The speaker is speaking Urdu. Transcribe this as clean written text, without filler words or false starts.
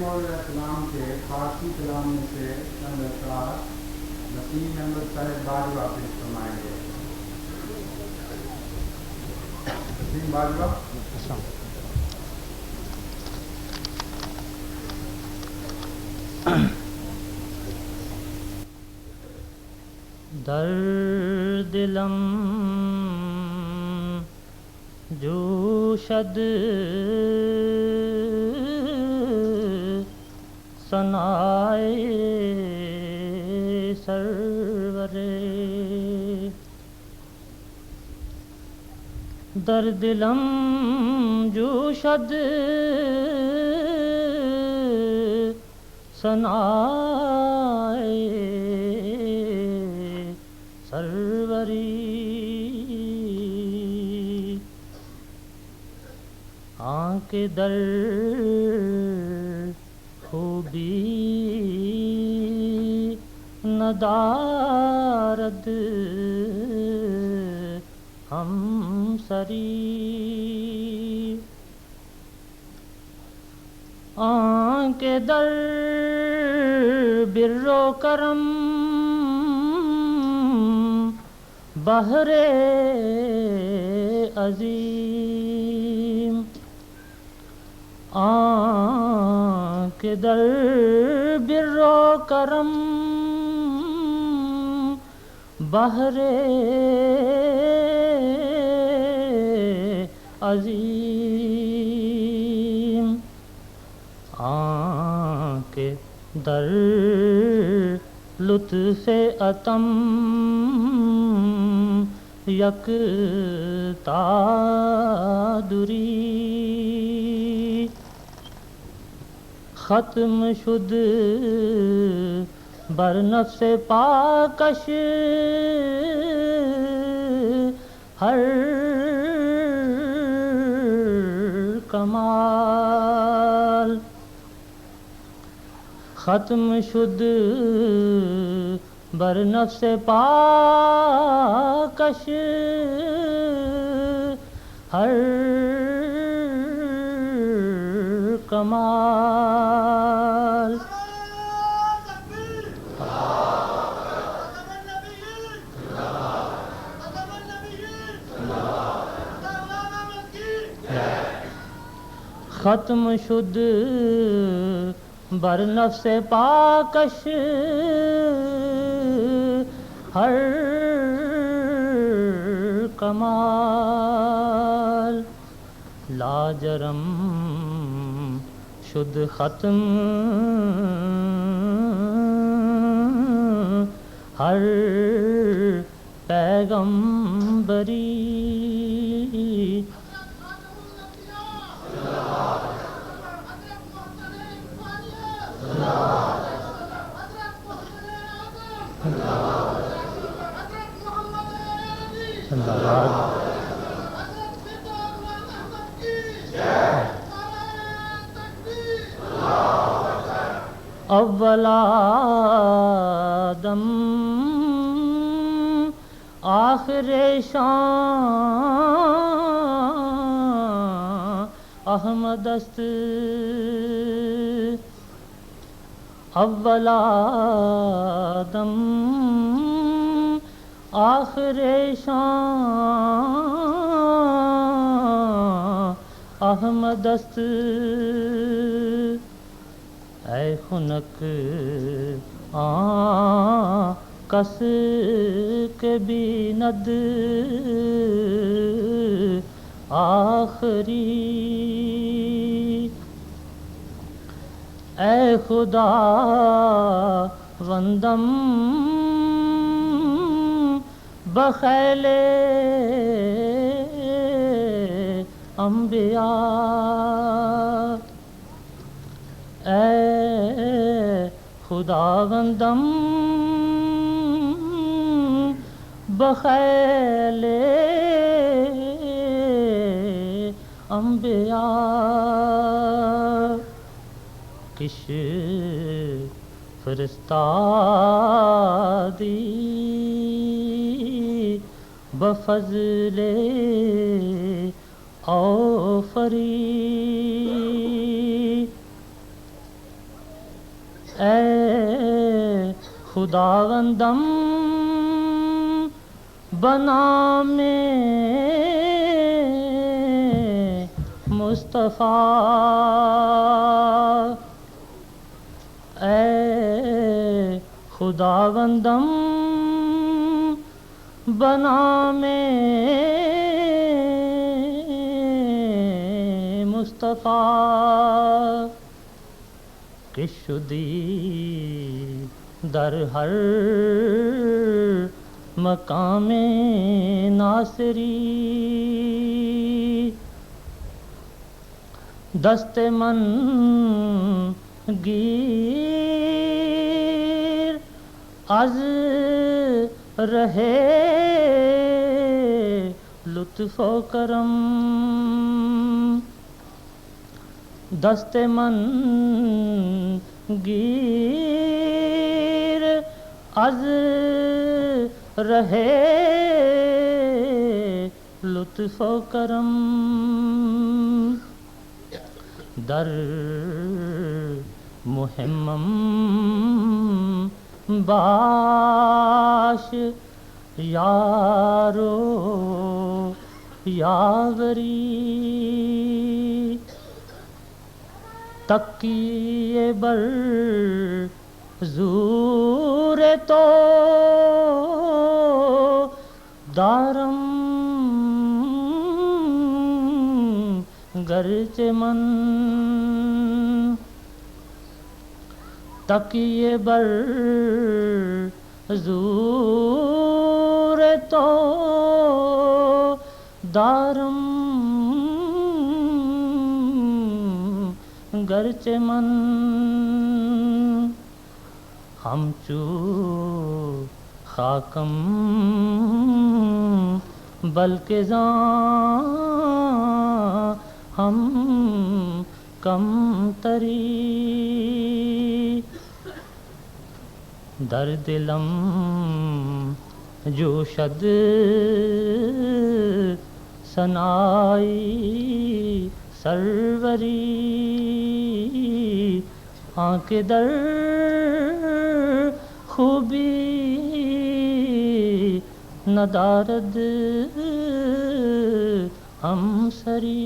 مسلم علیہ السلام کے فارسی کلام میں سے چند اشعار نسیم احمد صاحب باجوہ پیش فرمائیں گے. نسیم باجوہ. در دلم جوشد ثنائے سرورے، در دلم جوشد ثنائے سروری، آنکھ در خوبی ندارد ہم سری، آنکھ در بر و کرم بحر عظیم، آنکھ در بر و کرم بحر عظیم، آنکھ در لطف اتم یکتا دوری، ختم شد بر نفس پاکش ہر کمال، ختم شد بر نفس پاکش ہر کمال، ختم شد بر نفس پاکش ہر کمال، لاجرم شد ختم ہر پیغمبری، اول آدم آخر شان احمد است، اول آدم آخر شان احمد است، اے خنک کس کے بیند آخری، اے خدا وندم بخیل انبیاء، اے خداوندم بخیل انبیاء، کش فرستادی بفضل آفری، اے خداوندم بنا میں مصطفیٰ، اے خداوندم بنا میں مصطفیٰ، کہ شدی در ہر مقام ناصری، دست من گیر از رہے لطف و کرم، دست من گیر از رہے لطف و کرم، در مہمم باش یارو یاوری، تکیے بر زور تو دارم، گرچہ من تکیے بر زور تو دارم، گرچہ من ہمچو خاکم بلکہ زاں ہم کم تری، در دلم جوشد ثنائی سروری، آنکھ در خوبی ندارد، ہم سری